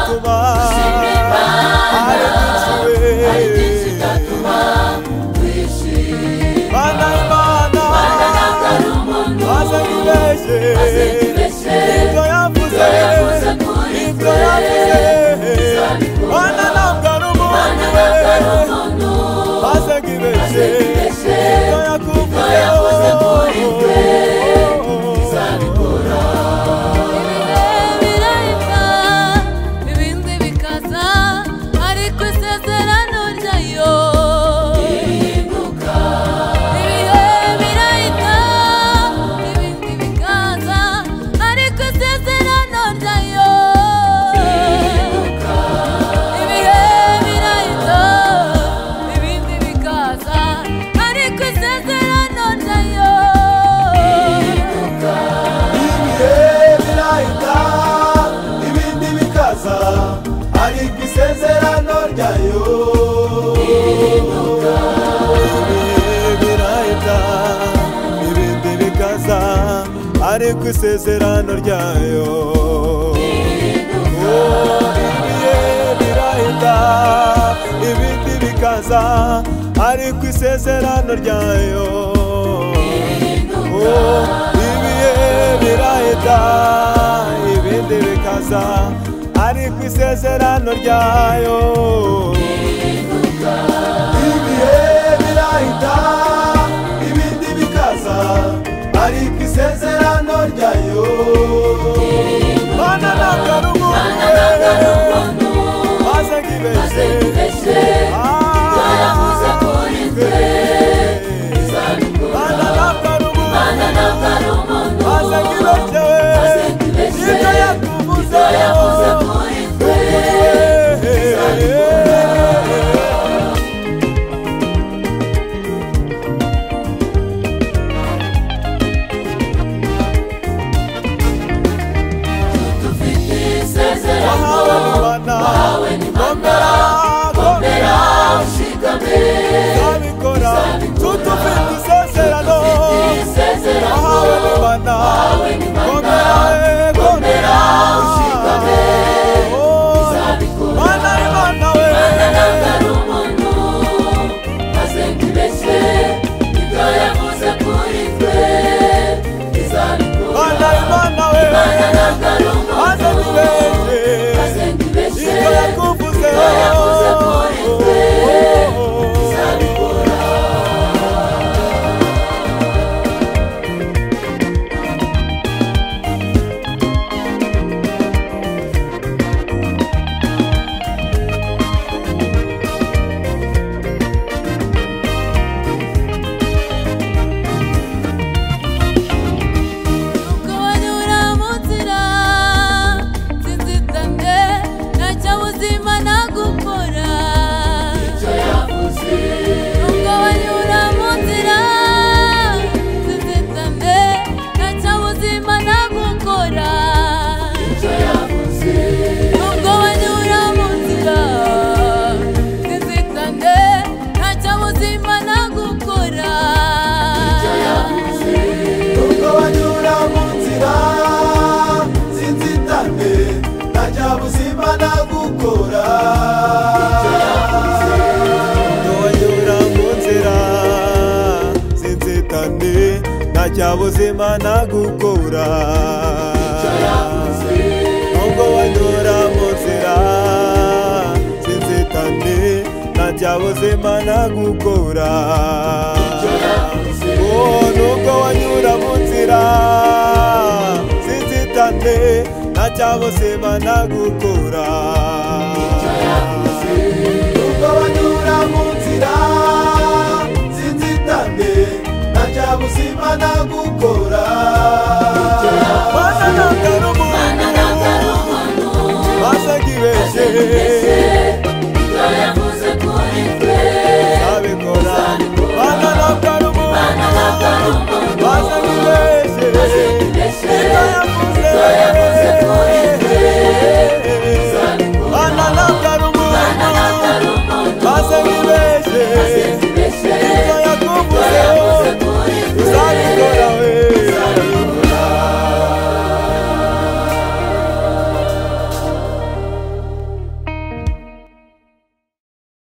bigatuma ari byinshi bigatuma twishima Mana Imana maze ngibeshe ibyo yavuze ibyo yavuze Mana ntabwo ari umuntu maze ngibeshe ibyo yakuvuzeho izabikora birahita ibindi bikaza ariko isezerano ryayo rihinduka ibihe birahita ibindi bikaza ariko isezerano ryayo rihinduka ibihe birahita ibindi bikaza ariko isezerano ryayo rihinduka ibihe birahita ibindi bikaza ariko isezerano ryayo rihinduka ibihe birahita ibindi bikaza ariko isezerano ryayo rihinduka ibihe birahita ibindi bikaza ariko isezerano ryayo ibihe birahita ibindi bikaza ariko isezerano ryayo ibihe birahita ibindi bikaza ariko isezerano ryayo Mana ntabwo ari umuntu maze ngibeshe ibyo yavuze kuri twe Mana ntabwo ari umuntu maze ngibeshe ibyo yakuvuze kuri twe wahawe n'Imana komera ushikame zabikora tutufite isezerano wahawe n'Imana komera ushikame Mana Imana we ntabwo ari umuntu maze ngibeshe ibyo yavuze kuri twe izabikora Mana Imana we ntabwo ari umuntu maze ngibeshe ibyo yakuvuzeho kuri twe izabikora ubwo wanyura mu nzira z'inzitane ntacyo buzima nagukora icyo yavuze ubwo wanyura mu nzira z'inzitane ntacyo buzima nagukora icyo yavuze ubwo wanyura mu nzira z'inzitane ntacyo buzima nagukora ubwo wanyura mu nzira z'inzitane ntajya buzima nagukora ubwo wanyura mu nzira z'inzitane ntajya buzima nagukora ubwo wanyura mu nzira z'inzitane ntajya buzima nagukora nubwo wanyura mu nzira z'inzitane ntacyo buzima nagukora nubwo wanyura mu nzira z'inzitane ntacyo buzima nagukora Mana ntabwo ari